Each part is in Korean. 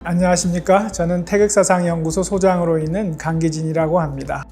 안녕하십니까. 저는 태극사상연구소 소장으로 있는 강기진이라고 합니다.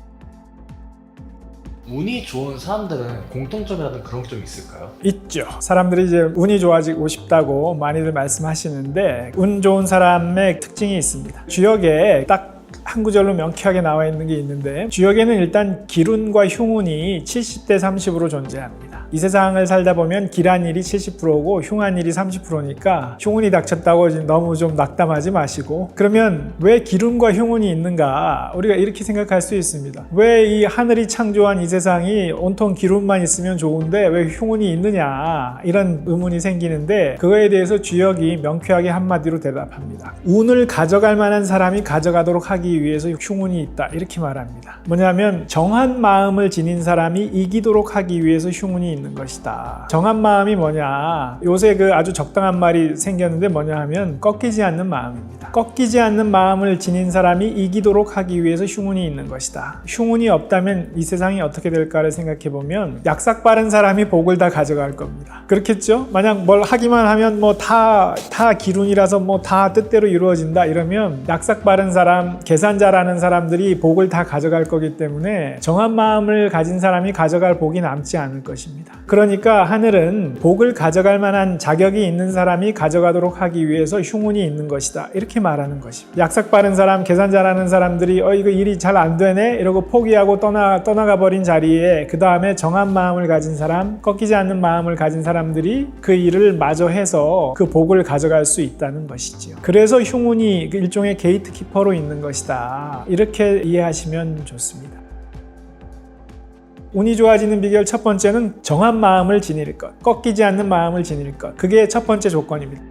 운이 좋은 사람들은 공통점이라든 그런 게 좀 있을까요? 있죠. 사람들이 이제 운이 좋아지고 싶다고 많이들 말씀하시는데 운 좋은 사람의 특징이 있습니다. 주역에 딱 한 구절로 명쾌하게 나와 있는 게 있는데, 주역에는 일단 기운과 흉운이 70대 30으로 존재합니다. 이 세상을 살다 보면 기란 일이 70%고 흉한 일이 30%니까 흉운이 닥쳤다고 너무 좀 낙담하지 마시고, 그러면 왜 기운과 흉운이 있는가, 우리가 이렇게 생각할 수 있습니다. 왜 이 하늘이 창조한 이 세상이 온통 기운만 있으면 좋은데 왜 흉운이 있느냐, 이런 의문이 생기는데, 그거에 대해서 주역이 명쾌하게 한마디로 대답합니다. 운을 가져갈 만한 사람이 가져가도록 하기 위해서 흉운이 있다, 이렇게 말합니다. 뭐냐면 정한 마음을 지닌 사람이 이기도록 하기 위해서 흉운이 있는 것이다. 정한 마음이 뭐냐, 요새 아주 적당한 말이 생겼는데 뭐냐 하면 꺾이지 않는 마음입니다. 꺾이지 않는 마음을 지닌 사람이 이기도록 하기 위해서 흉운이 있는 것이다. 흉운이 없다면 이 세상이 어떻게 될까를 생각해 보면 약삭 빠른 사람이 복을 다 가져갈 겁니다. 그렇겠죠? 만약 뭘 하기만 하면 다 기룬이라서 다 뜻대로 이루어진다 이러면 약삭 빠른 사람, 계산 잘하는 사람들이 복을 다 가져갈 거기 때문에 정한 마음을 가진 사람이 가져갈 복이 남지 않을 것입니다. 그러니까 하늘은 복을 가져갈 만한 자격이 있는 사람이 가져가도록 하기 위해서 흉운이 있는 것이다, 이렇게 말하는 것입니다. 약삭 빠른 사람, 계산 잘하는 사람들이 이거 일이 잘 안 되네 이러고 포기하고 떠나가 버린 자리에 그 다음에 정한 마음을 가진 사람, 꺾이지 않는 마음을 가진 사람들이 그 일을 마저 해서 그 복을 가져갈 수 있다는 것이지요. 그래서 흉운이 일종의 게이트키퍼로 있는 것이다, 이렇게 이해하시면 좋습니다. 운이 좋아지는 비결 첫 번째는 정한 마음을 지닐 것, 꺾이지 않는 마음을 지닐 것, 그게 첫 번째 조건입니다.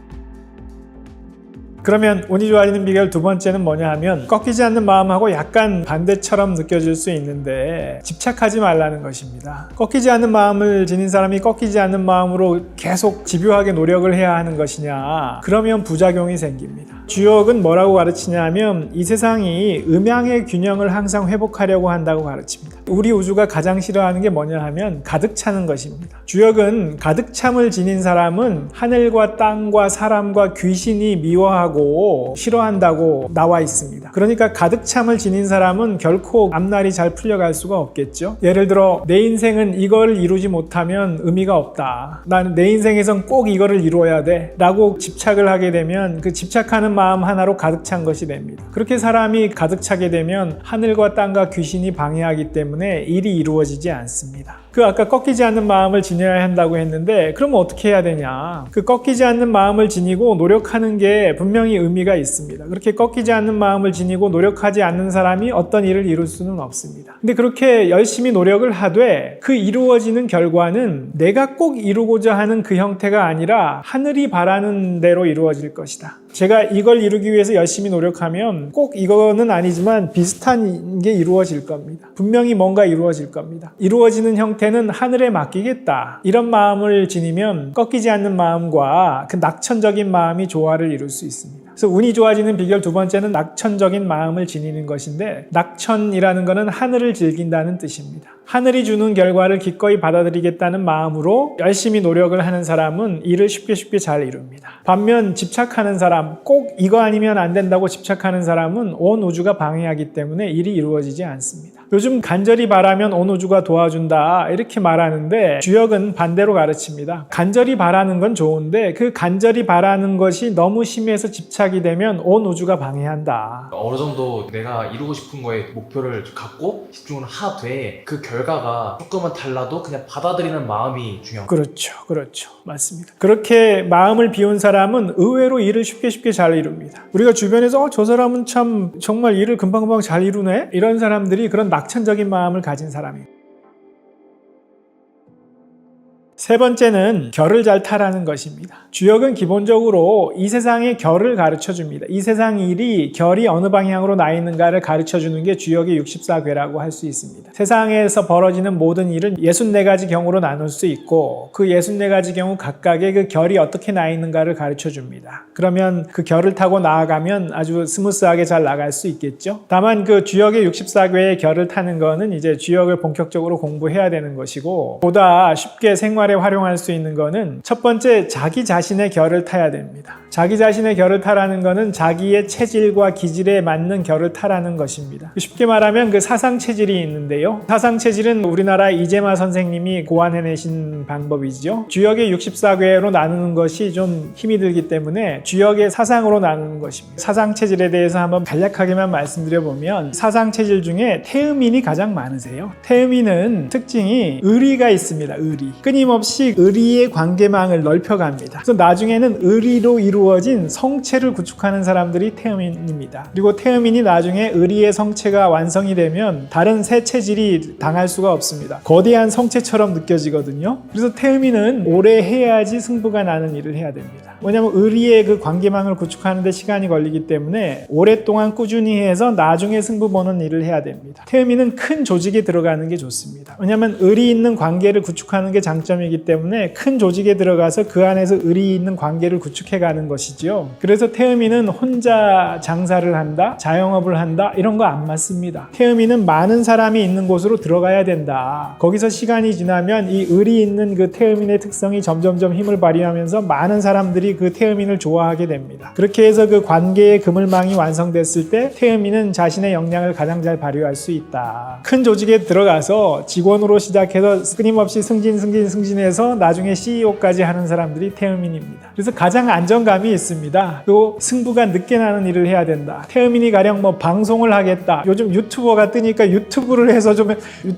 그러면 운이 좋아지는 비결 두 번째는 뭐냐 하면, 꺾이지 않는 마음하고 약간 반대처럼 느껴질 수 있는데 집착하지 말라는 것입니다. 꺾이지 않는 마음을 지닌 사람이 꺾이지 않는 마음으로 계속 집요하게 노력을 해야 하는 것이냐, 그러면 부작용이 생깁니다. 주역은 뭐라고 가르치냐면 이 세상이 음양의 균형을 항상 회복하려고 한다고 가르칩니다. 우리 우주가 가장 싫어하는 게 뭐냐 하면 가득 차는 것입니다. 주역은 가득 참을 지닌 사람은 하늘과 땅과 사람과 귀신이 미워하고 싫어한다고 나와 있습니다. 그러니까 가득 참을 지닌 사람은 결코 앞날이 잘 풀려갈 수가 없겠죠. 예를 들어 내 인생은 이걸 이루지 못하면 의미가 없다, 나는 내 인생에선 꼭 이거를 이루어야 돼 라고 집착을 하게 되면 그 집착하는 마음 하나로 가득 찬 것이 됩니다. 그렇게 사람이 가득 차게 되면 하늘과 땅과 귀신이 방해하기 때문에 일이 이루어지지 않습니다. 아까 꺾이지 않는 마음을 지녀야 한다고 했는데, 그러면 어떻게 해야 되냐? 꺾이지 않는 마음을 지니고 노력하는 게 분명히 의미가 있습니다. 그렇게 꺾이지 않는 마음을 지니고 노력하지 않는 사람이 어떤 일을 이룰 수는 없습니다. 근데 그렇게 열심히 노력을 하되 그 이루어지는 결과는 내가 꼭 이루고자 하는 그 형태가 아니라 하늘이 바라는 대로 이루어질 것이다. 제가 이걸 이루기 위해서 열심히 노력하면 꼭 이거는 아니지만 비슷한 게 이루어질 겁니다. 분명히 뭔가 이루어질 겁니다. 이루어지는 형태는 하늘에 맡기겠다, 이런 마음을 지니면 꺾이지 않는 마음과 그 낙천적인 마음이 조화를 이룰 수 있습니다. 그래서 운이 좋아지는 비결 두 번째는 낙천적인 마음을 지니는 것인데, 낙천이라는 것은 하늘을 즐긴다는 뜻입니다. 하늘이 주는 결과를 기꺼이 받아들이겠다는 마음으로 열심히 노력을 하는 사람은 일을 쉽게 잘 이룹니다. 반면 집착하는 사람, 꼭 이거 아니면 안 된다고 집착하는 사람은 온 우주가 방해하기 때문에 일이 이루어지지 않습니다. 요즘 간절히 바라면 온 우주가 도와준다, 이렇게 말하는데 주역은 반대로 가르칩니다. 간절히 바라는 건 좋은데 그 간절히 바라는 것이 너무 심해서 집착이 되면 온 우주가 방해한다. 어느 정도 내가 이루고 싶은 거에 목표를 갖고 집중을 하되 그 결과가 조금은 달라도 그냥 받아들이는 마음이 중요합니다. 그렇죠. 맞습니다. 그렇게 마음을 비운 사람은 의외로 일을 쉽게 잘 이룹니다. 우리가 주변에서 저 사람은 참 정말 일을 금방금방 잘 이루네, 이런 사람들이 그런 낙천적인 마음을 가진 사람이에요. 세 번째는 결을 잘 타라는 것입니다. 주역은 기본적으로 이 세상의 결을 가르쳐 줍니다. 이 세상 일이 결이 어느 방향으로 나 있는가를 가르쳐 주는 게 주역의 64궤라고 할 수 있습니다. 세상에서 벌어지는 모든 일은 64가지 경우로 나눌 수 있고, 그 64가지 경우 각각의 그 결이 어떻게 나 있는가를 가르쳐 줍니다. 그러면 그 결을 타고 나아가면 아주 스무스하게 잘 나갈 수 있겠죠. 다만 그 주역의 64궤의 결을 타는 거는 이제 주역을 본격적으로 공부해야 되는 것이고, 보다 쉽게 생활 생활에 활용할 수 있는 거는 첫 번째, 자기 자신의 결을 타야 됩니다. 자기 자신의 결을 타라는 거는 자기의 체질과 기질에 맞는 결을 타라는 것입니다. 쉽게 말하면 그 사상 체질이 있는데요. 사상 체질은 우리나라 이재마 선생님이 고안해내신 방법이죠. 주역의 64괴로 나누는 것이 좀 힘이 들기 때문에 주역의 사상으로 나누는 것입니다. 사상 체질에 대해서 한번 간략하게만 말씀드려보면 사상 체질 중에 태음인이 가장 많으세요. 태음인은 특징이 의리가 있습니다. 의리. 끊임없이 의리의 관계망을 넓혀갑니다. 그래서 나중에는 의리로 이루어진 성체를 구축하는 사람들이 태음인입니다. 그리고 태음인이 나중에 의리의 성체가 완성이 되면 다른 새 체질이 당할 수가 없습니다. 거대한 성체처럼 느껴지거든요. 그래서 태음인은 오래 해야지 승부가 나는 일을 해야 됩니다. 왜냐하면 의리의 그 관계망을 구축하는 데 시간이 걸리기 때문에 오랫동안 꾸준히 해서 나중에 승부 보는 일을 해야 됩니다. 태음인은 큰 조직에 들어가는 게 좋습니다. 왜냐하면 의리 있는 관계를 구축하는 게 장점이기 때문에 큰 조직에 들어가서 그 안에서 의리 있는 관계를 구축해가는 것이죠. 그래서 태음인은 혼자 장사를 한다, 자영업을 한다 이런 거 안 맞습니다. 태음인은 많은 사람이 있는 곳으로 들어가야 된다. 거기서 시간이 지나면 이 의리 있는 그 태음인의 특성이 점점점 힘을 발휘하면서 많은 사람들이 그 태음인을 좋아하게 됩니다. 그렇게 해서 그 관계의 그물망이 완성됐을 때 태음인은 자신의 역량을 가장 잘 발휘할 수 있다. 큰 조직에 들어가서 직원으로 시작해서 끊임없이 승진해서 나중에 CEO까지 하는 사람들이 태음인입니다. 그래서 가장 안정감이 있습니다. 또 승부가 늦게 나는 일을 해야 된다. 태음인이 가령 뭐 방송을 하겠다. 요즘 유튜버가 뜨니까 유튜브를 해서 좀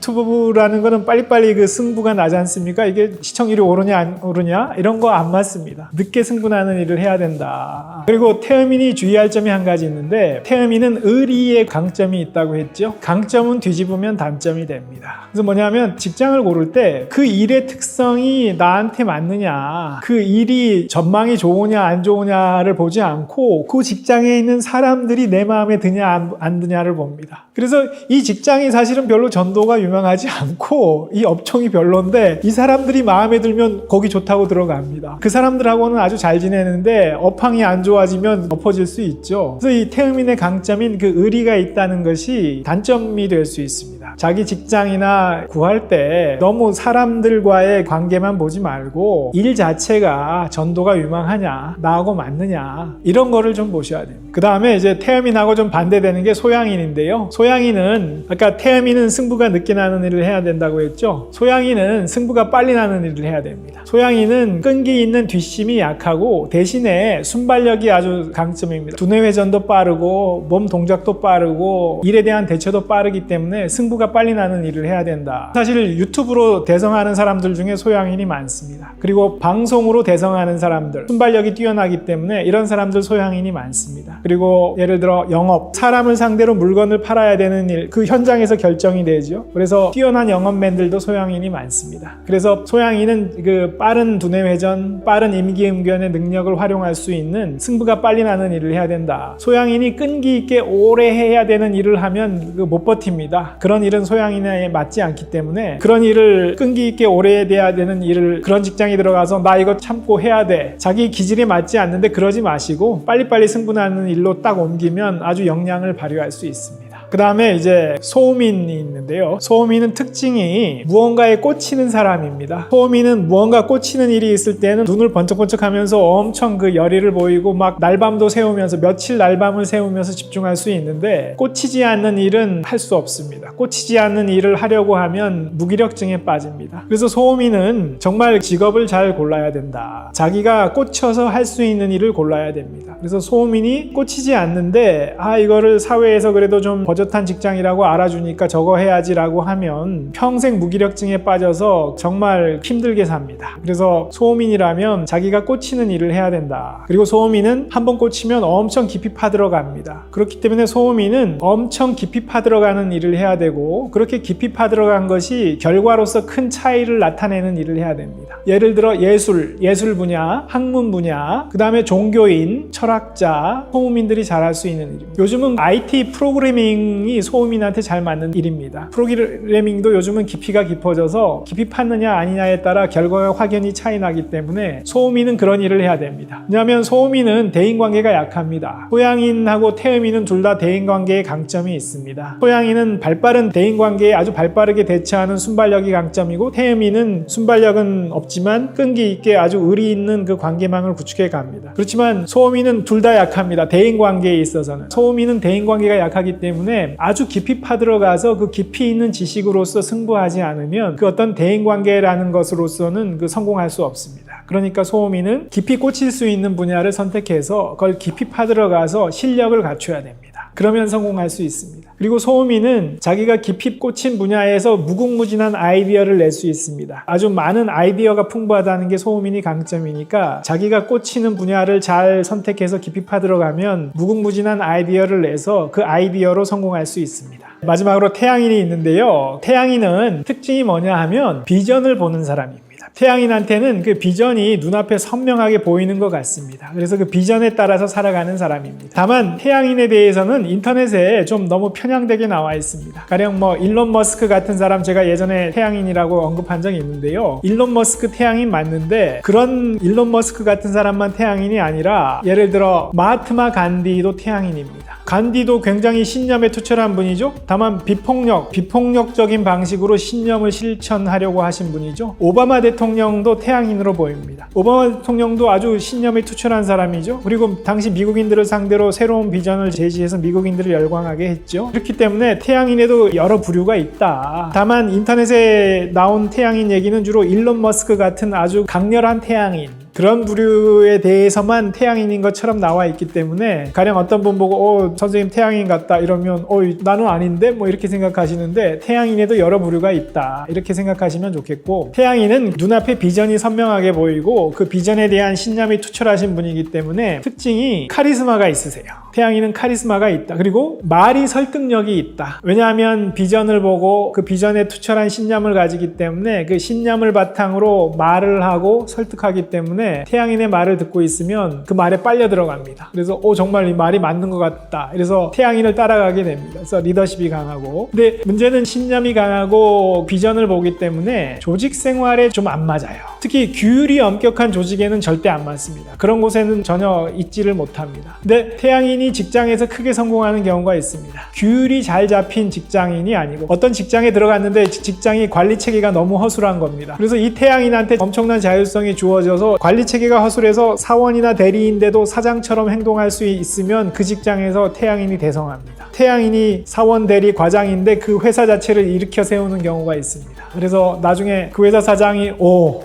유튜브라는 거는 빨리빨리 그 승부가 나지 않습니까? 이게 시청률이 오르냐 안 오르냐 이런 거 안 맞습니다. 늦게 승부나는 일을 해야 된다. 그리고 태음인이 주의할 점이 한 가지 있는데 태음인은 의리의 강점이 있다고 했죠. 강점은 뒤집으면 단점이 됩니다. 그래서 뭐냐면 직장을 고를 때 그 일의 특성이 나한테 맞느냐, 그 일이 전망이 좋으냐 안 좋으냐를 보지 않고 그 직장에 있는 사람들이 내 마음에 드냐 안 드냐를 봅니다. 그래서 이 직장이 사실은 별로 전도가 유명하지 않고 이 업종이 별론데 이 사람들이 마음에 들면 거기 좋다고 들어갑니다. 그 사람들하고는 아주 잘 지내는데 업황이 안 좋아지면 엎어질 수 있죠. 그래서 이 태음인의 강점인 그 의리가 있다는 것이 단점이 될 수 있습니다. 자기 직장이나 구할 때 너무 사람들과의 관계만 보지 말고 일 자체가 전도가 유망하냐, 나하고 맞느냐 이런 거를 좀 보셔야 됩니다. 그 다음에 이제 태음인하고 좀 반대되는 게 소양인인데요. 소양인은 아까 태음인은 승부가 늦게 나는 일을 해야 된다고 했죠. 소양인은 승부가 빨리 나는 일을 해야 됩니다. 소양인은 끈기 있는 뒷심이 약하고 대신에 순발력이 아주 강점입니다. 두뇌 회전도 빠르고 몸 동작도 빠르고 일에 대한 대처도 빠르기 때문에 승부가 빨리 나는 일을 해야 된다. 사실 유튜브로 대성하는 사람들 중에 소양인이 많습니다. 그리고 방송으로 대성하는 사람들, 순발력이 뛰어나기 때문에 이런 사람들 소양인이 많습니다. 그리고 예를 들어 영업, 사람을 상대로 물건을 팔아야 되는 일, 그 현장에서 결정이 되죠. 그래서 뛰어난 영업맨들도 소양인이 많습니다. 그래서 소양인은 그 빠른 두뇌 회전, 빠른 임기응변의 능력을 활용할 수 있는 승부가 빨리 나는 일을 해야 된다. 소양인이 끈기 있게 오래 해야 되는 일을 하면 못 버팁니다. 그런 일은 소양인에 맞지 않기 때문에 그런 일을 끈기 있게 오래 해야 되는 일을 그런 직장에 들어가서 나 이거 참고 해야 돼. 자기 기질에 맞지 않는데 그러지 마시고 빨리빨리 승부나는 일로 딱 옮기면 아주 역량을 발휘할 수 있습니다. 그 다음에 이제 소음인이 있는데요. 소음인은 특징이 무언가에 꽂히는 사람입니다. 소음인은 무언가 꽂히는 일이 있을 때는 눈을 번쩍번쩍 하면서 엄청 그 열의를 보이고 막 날밤도 새우면서 며칠 날밤을 새우면서 집중할 수 있는데 꽂히지 않는 일은 할 수 없습니다. 꽂히지 않는 일을 하려고 하면 무기력증에 빠집니다. 그래서 소음인은 정말 직업을 잘 골라야 된다. 자기가 꽂혀서 할 수 있는 일을 골라야 됩니다. 그래서 소음인이 꽂히지 않는데 이거를 사회에서 그래도 좀 버젓한 직장이라고 알아주니까 저거 해야지 라고 하면 평생 무기력증에 빠져서 정말 힘들게 삽니다. 그래서 소음인이라면 자기가 꽂히는 일을 해야 된다. 그리고 소음인은 한번 꽂히면 엄청 깊이 파들어갑니다. 그렇기 때문에 소음인은 엄청 깊이 파들어가는 일을 해야 되고 그렇게 깊이 파들어간 것이 결과로서 큰 차이를 나타내는 일을 해야 됩니다. 예를 들어 예술 분야, 학문 분야, 그 다음에 종교인, 철학자, 소음인들이 잘할 수 있는 일입니다. 요즘은 IT 프로그래밍 프로그래밍이 소음인한테 잘 맞는 일입니다. 프로그래밍도 요즘은 깊이가 깊어져서 깊이 팠느냐 아니냐에 따라 결과가 확연히 차이 나기 때문에 소음인은 그런 일을 해야 됩니다. 왜냐하면 소음인은 대인관계가 약합니다. 소양인하고 태음인은 둘 다 대인관계에 강점이 있습니다. 소양인은 발빠른 대인관계에 아주 발빠르게 대처하는 순발력이 강점이고, 태음인은 순발력은 없지만 끈기 있게 아주 의리 있는 그 관계망을 구축해 갑니다. 그렇지만 소음인은 둘 다 약합니다. 대인관계에 있어서는. 소음인은 대인관계가 약하기 때문에 아주 깊이 파들어가서 그 깊이 있는 지식으로서 승부하지 않으면 그 어떤 대인관계라는 것으로서는 그 성공할 수 없습니다. 그러니까 소음인은 깊이 꽂힐 수 있는 분야를 선택해서 그걸 깊이 파들어가서 실력을 갖춰야 됩니다. 그러면 성공할 수 있습니다. 그리고 소음인은 자기가 깊이 꽂힌 분야에서 무궁무진한 아이디어를 낼 수 있습니다. 아주 많은 아이디어가 풍부하다는 게 소음인이 강점이니까 자기가 꽂히는 분야를 잘 선택해서 깊이 파들어가면 무궁무진한 아이디어를 내서 그 아이디어로 성공할 수 있습니다. 마지막으로 태양인이 있는데요. 태양인은 특징이 뭐냐 하면 비전을 보는 사람입니다. 태양인한테는 그 비전이 눈앞에 선명하게 보이는 것 같습니다. 그래서 그 비전에 따라서 살아가는 사람입니다. 다만 태양인에 대해서는 인터넷에 좀 너무 편향되게 나와 있습니다. 가령 일론 머스크 같은 사람, 제가 예전에 태양인이라고 언급한 적이 있는데요. 일론 머스크 태양인 맞는데 그런 일론 머스크 같은 사람만 태양인이 아니라 예를 들어 마하트마 간디도 태양인입니다. 간디도 굉장히 신념에 투철한 분이죠. 다만 비폭력적인 방식으로 신념을 실천하려고 하신 분이죠. 오바마 대통령도 태양인으로 보입니다. 오바마 대통령도 아주 신념에 투철한 사람이죠. 그리고 당시 미국인들을 상대로 새로운 비전을 제시해서 미국인들을 열광하게 했죠. 그렇기 때문에 태양인에도 여러 부류가 있다. 다만 인터넷에 나온 태양인 얘기는 주로 일론 머스크 같은 아주 강렬한 태양인, 그런 부류에 대해서만 태양인인 것처럼 나와 있기 때문에 가령 어떤 분 보고 선생님 태양인 같다 이러면 나는 아닌데 이렇게 생각하시는데, 태양인에도 여러 부류가 있다 이렇게 생각하시면 좋겠고, 태양인은 눈앞에 비전이 선명하게 보이고 그 비전에 대한 신념이 투철하신 분이기 때문에 특징이 카리스마가 있으세요. 태양인은 카리스마가 있다. 그리고 말이 설득력이 있다. 왜냐하면 비전을 보고 그 비전에 투철한 신념을 가지기 때문에 그 신념을 바탕으로 말을 하고 설득하기 때문에 태양인의 말을 듣고 있으면 그 말에 빨려 들어갑니다. 그래서 정말 이 말이 맞는 것 같다. 그래서 태양인을 따라가게 됩니다. 그래서 리더십이 강하고, 근데 문제는 신념이 강하고 비전을 보기 때문에 조직 생활에 좀 안 맞아요. 특히 규율이 엄격한 조직에는 절대 안 맞습니다. 그런 곳에는 전혀 있지를 못합니다. 근데 태양인이 직장에서 크게 성공하는 경우가 있습니다. 규율이 잘 잡힌 직장인이 아니고 어떤 직장에 들어갔는데 직장이 관리 체계가 너무 허술한 겁니다. 그래서 이 태양인한테 엄청난 자율성이 주어져서 관리 체계가 허술해서 사원이나 대리인데도 사장처럼 행동할 수 있으면 그 직장에서 태양인이 대성합니다. 태양인이 사원, 대리, 과장인데 그 회사 자체를 일으켜 세우는 경우가 있습니다. 그래서 나중에 그 회사 사장이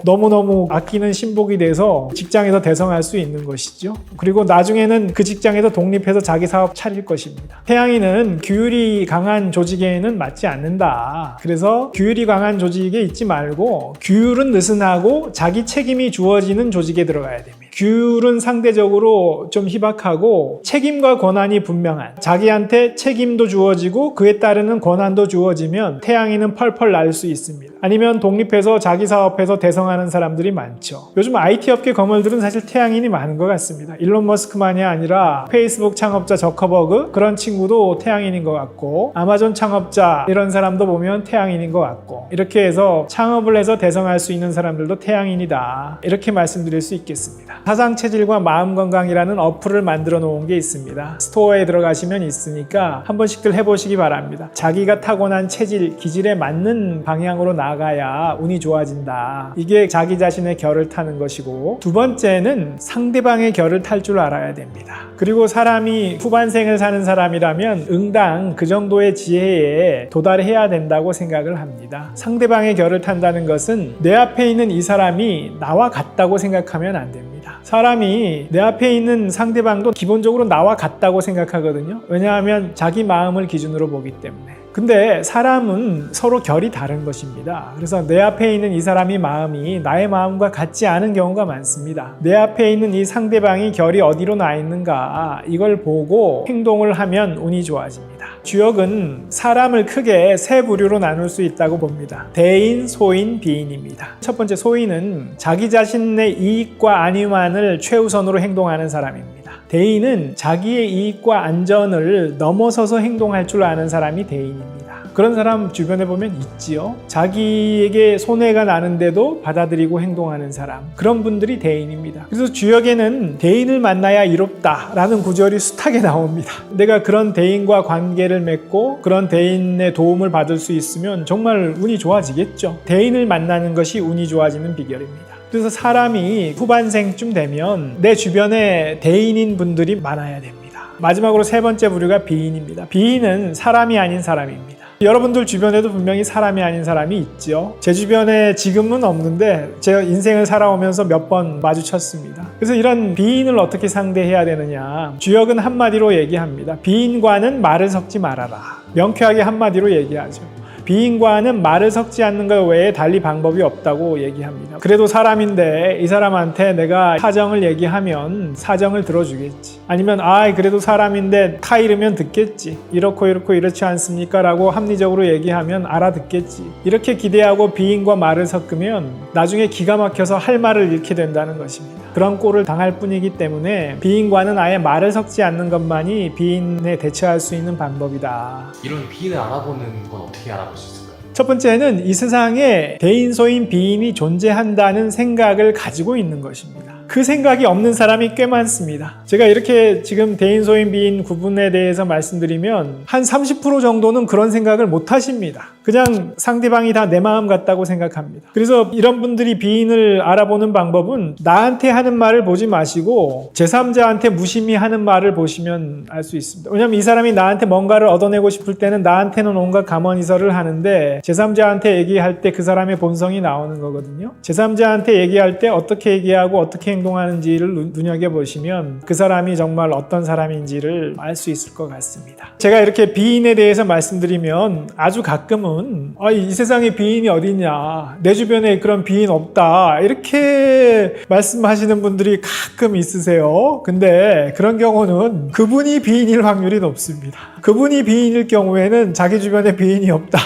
너무너무 아끼는 신복이 돼서 직장에서 대성할 수 있는 것이죠. 그리고 나중에는 그 직장에서 독립해서 자기 사업 차릴 것입니다. 태양인은 규율이 강한 조직에는 맞지 않는다. 그래서 규율이 강한 조직에 있지 말고 규율은 느슨하고 자기 책임이 주어지는 조직에 들어가야 됩니다. 규율은 상대적으로 좀 희박하고 책임과 권한이 분명한, 자기한테 책임도 주어지고 그에 따르는 권한도 주어지면 태양인은 펄펄 날 수 있습니다. 아니면 독립해서 자기 사업해서 대성하는 사람들이 많죠. 요즘 IT 업계 거물들은 사실 태양인이 많은 것 같습니다. 일론 머스크만이 아니라 페이스북 창업자 저커버그, 그런 친구도 태양인인 것 같고, 아마존 창업자 이런 사람도 보면 태양인인 것 같고, 이렇게 해서 창업을 해서 대성할 수 있는 사람들도 태양인이다, 이렇게 말씀드릴 수 있겠습니다. 사상체질과 마음건강이라는 어플을 만들어 놓은 게 있습니다. 스토어에 들어가시면 있으니까 한 번씩들 해보시기 바랍니다. 자기가 타고난 체질, 기질에 맞는 방향으로 나가야 운이 좋아진다. 이게 자기 자신의 결을 타는 것이고, 두 번째는 상대방의 결을 탈 줄 알아야 됩니다. 그리고 사람이 후반생을 사는 사람이라면 응당 그 정도의 지혜에 도달해야 된다고 생각을 합니다. 상대방의 결을 탄다는 것은 내 앞에 있는 이 사람이 나와 같다고 생각하면 안 됩니다. 사람이 내 앞에 있는 상대방도 기본적으로 나와 같다고 생각하거든요. 왜냐하면 자기 마음을 기준으로 보기 때문에. 근데 사람은 서로 결이 다른 것입니다. 그래서 내 앞에 있는 이 사람이 마음이 나의 마음과 같지 않은 경우가 많습니다. 내 앞에 있는 이 상대방이 결이 어디로 나 있는가, 이걸 보고 행동을 하면 운이 좋아집니다. 주역은 사람을 크게 세 부류로 나눌 수 있다고 봅니다. 대인, 소인, 비인입니다. 첫 번째 소인은 자기 자신의 이익과 안위만을 최우선으로 행동하는 사람입니다. 대인은 자기의 이익과 안전을 넘어서서 행동할 줄 아는 사람이 대인입니다. 그런 사람 주변에 보면 있지요. 자기에게 손해가 나는데도 받아들이고 행동하는 사람, 그런 분들이 대인입니다. 그래서 주역에는 대인을 만나야 이롭다라는 구절이 숱하게 나옵니다. 내가 그런 대인과 관계를 맺고 그런 대인의 도움을 받을 수 있으면 정말 운이 좋아지겠죠. 대인을 만나는 것이 운이 좋아지는 비결입니다. 그래서 사람이 후반생쯤 되면 내 주변에 대인인 분들이 많아야 됩니다. 마지막으로 세 번째 부류가 비인입니다. 비인은 사람이 아닌 사람입니다. 여러분들 주변에도 분명히 사람이 아닌 사람이 있죠. 제 주변에 지금은 없는데 제가 인생을 살아오면서 몇 번 마주쳤습니다. 그래서 이런 비인을 어떻게 상대해야 되느냐, 주역은 한마디로 얘기합니다. 비인과는 말을 섞지 말아라. 명쾌하게 한마디로 얘기하죠. 비인과는 말을 섞지 않는 것 외에 달리 방법이 없다고 얘기합니다. 그래도 사람인데 이 사람한테 내가 사정을 얘기하면 사정을 들어주겠지. 아니면 그래도 사람인데 타 잃으면 듣겠지. 이렇고 이렇지 않습니까? 라고 합리적으로 얘기하면 알아듣겠지. 이렇게 기대하고 비인과 말을 섞으면 나중에 기가 막혀서 할 말을 잃게 된다는 것입니다. 그런 꼴을 당할 뿐이기 때문에 비인과는 아예 말을 섞지 않는 것만이 비인에 대처할 수 있는 방법이다. 이런 비인을 알아보는 건 어떻게 알아볼 수 있을까요? 첫 번째는 이 세상에 대인소인 비인이 존재한다는 생각을 가지고 있는 것입니다. 그 생각이 없는 사람이 꽤 많습니다. 제가 이렇게 지금 대인소인 비인 구분에 대해서 말씀드리면 한 30% 정도는 그런 생각을 못 하십니다. 그냥 상대방이 다 내 마음 같다고 생각합니다. 그래서 이런 분들이 비인을 알아보는 방법은 나한테 하는 말을 보지 마시고 제3자한테 무심히 하는 말을 보시면 알 수 있습니다. 왜냐하면 이 사람이 나한테 뭔가를 얻어내고 싶을 때는 나한테는 온갖 감언이설을 하는데 제3자한테 얘기할 때 그 사람의 본성이 나오는 거거든요. 제3자한테 얘기할 때 어떻게 얘기하고 어떻게 행동하는지를 눈여겨보시면 그 사람이 정말 어떤 사람인지를 알 수 있을 것 같습니다. 제가 이렇게 비인에 대해서 말씀드리면 아주 가끔은 이 세상에 비인이 어딨냐, 내 주변에 그런 비인 없다, 이렇게 말씀하시는 분들이 가끔 있으세요. 근데 그런 경우는 그분이 비인일 확률이 높습니다. 그분이 비인일 경우에는 자기 주변에 비인이 없다.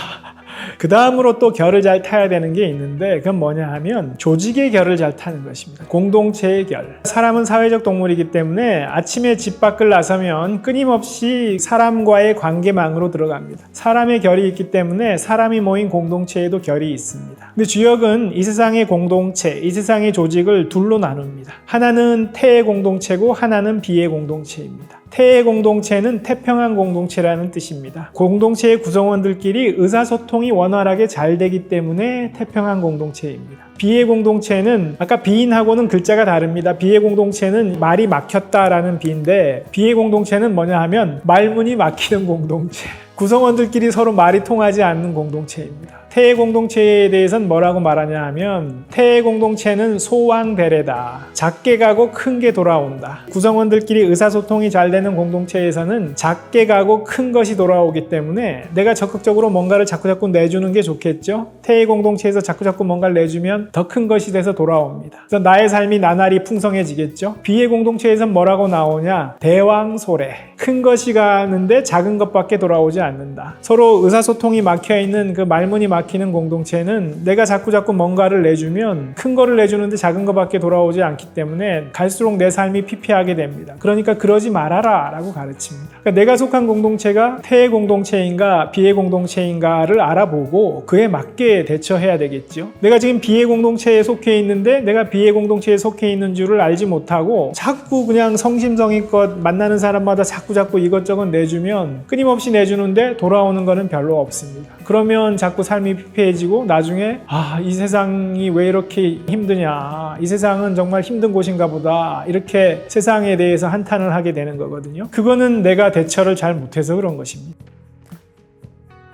그 다음으로 또 결을 잘 타야 되는 게 있는데 그건 뭐냐 하면 조직의 결을 잘 타는 것입니다. 공동체의 결. 사람은 사회적 동물이기 때문에 아침에 집 밖을 나서면 끊임없이 사람과의 관계망으로 들어갑니다. 사람의 결이 있기 때문에 사람이 모인 공동체에도 결이 있습니다. 근데 주역은 이 세상의 공동체, 이 세상의 조직을 둘로 나눕니다. 하나는 태의 공동체고 하나는 비의 공동체입니다. 태의 공동체는 태평한 공동체라는 뜻입니다. 공동체의 구성원들끼리 의사소통이 원활하게 잘 되기 때문에 태평한 공동체입니다. 비의 공동체는 아까 비인하고는 글자가 다릅니다. 비의 공동체는 말이 막혔다라는 비인데 비의 공동체는 뭐냐 하면 말문이 막히는 공동체. 구성원들끼리 서로 말이 통하지 않는 공동체입니다. 태의 공동체에 대해서는 뭐라고 말하냐 하면 태의 공동체는 소왕대례다. 작게 가고 큰 게 돌아온다. 구성원들끼리 의사소통이 잘 되는 공동체에서는 작게 가고 큰 것이 돌아오기 때문에 내가 적극적으로 뭔가를 자꾸 내주는 게 좋겠죠. 태의 공동체에서 자꾸 뭔가를 내주면 더 큰 것이 돼서 돌아옵니다. 그래서 나의 삶이 나날이 풍성해지겠죠. 비의 공동체에서는 뭐라고 나오냐, 대왕소래. 큰 것이 가는데 작은 것밖에 돌아오지 않는다. 서로 의사소통이 막혀있는 그 말문이 막히는 공동체는 내가 자꾸 뭔가를 내주면 큰 거를 내주는데 작은 것밖에 돌아오지 않기 때문에 갈수록 내 삶이 피폐하게 됩니다. 그러니까 그러지 말아라 라고 가르칩니다. 그러니까 내가 속한 공동체가 태의 공동체인가 비의 공동체인가를 알아보고 그에 맞게 대처해야 되겠죠. 내가 지금 비의 공동체에 속해 있는데 내가 비의 공동체에 속해 있는 줄을 알지 못하고 자꾸 그냥 성심성의껏 만나는 사람마다 자꾸 이것저것 내주면 끊임없이 내주는데 돌아오는 거는 별로 없습니다. 그러면 자꾸 삶이 피폐해지고 나중에 이 세상이 왜 이렇게 힘드냐, 이 세상은 정말 힘든 곳인가 보다, 이렇게 세상에 대해서 한탄을 하게 되는 거거든요. 그거는 내가 대처를 잘 못해서 그런 것입니다.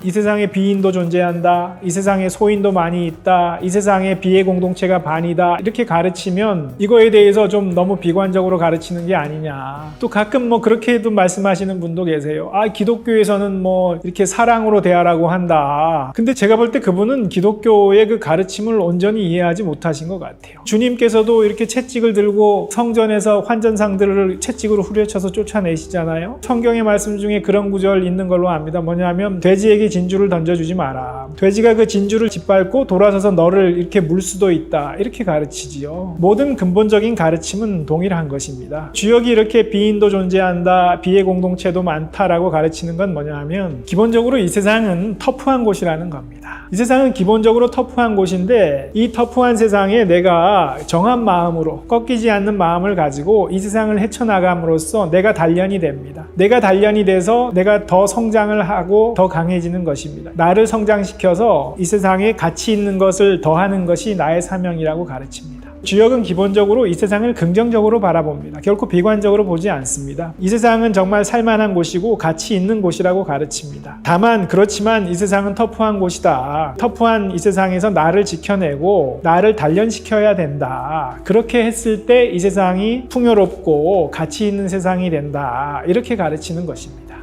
이 세상에 비인도 존재한다, 이 세상에 소인도 많이 있다, 이 세상에 비의 공동체가 반이다, 이렇게 가르치면 이거에 대해서 좀 너무 비관적으로 가르치는 게 아니냐. 또 가끔 그렇게도 말씀하시는 분도 계세요. 기독교에서는 이렇게 사랑으로 대하라고 한다. 근데 제가 볼 때 그분은 기독교의 그 가르침을 온전히 이해하지 못하신 것 같아요. 주님께서도 이렇게 채찍을 들고 성전에서 환전상들을 채찍으로 후려쳐서 쫓아내시잖아요. 성경의 말씀 중에 그런 구절 있는 걸로 압니다. 뭐냐면 돼지에게 진주를 던져주지 마라. 돼지가 그 진주를 짓밟고 돌아서서 너를 이렇게 물 수도 있다. 이렇게 가르치지요. 모든 근본적인 가르침은 동일한 것입니다. 주역이 이렇게 비인도 존재한다, 비의 공동체도 많다라고 가르치는 건 뭐냐 하면 기본적으로 이 세상은 터프한 곳이라는 겁니다. 이 세상은 기본적으로 터프한 곳인데 이 터프한 세상에 내가 정한 마음으로 꺾이지 않는 마음을 가지고 이 세상을 헤쳐나감으로써 내가 단련이 됩니다. 내가 단련이 돼서 내가 더 성장을 하고 더 강해지는 것입니다. 나를 성장시켜서 이 세상에 가치 있는 것을 더하는 것이 나의 사명이라고 가르칩니다. 주역은 기본적으로 이 세상을 긍정적으로 바라봅니다. 결코 비관적으로 보지 않습니다. 이 세상은 정말 살만한 곳이고 가치 있는 곳이라고 가르칩니다. 다만 그렇지만 이 세상은 터프한 곳이다. 터프한 이 세상에서 나를 지켜내고 나를 단련시켜야 된다. 그렇게 했을 때 이 세상이 풍요롭고 가치 있는 세상이 된다. 이렇게 가르치는 것입니다.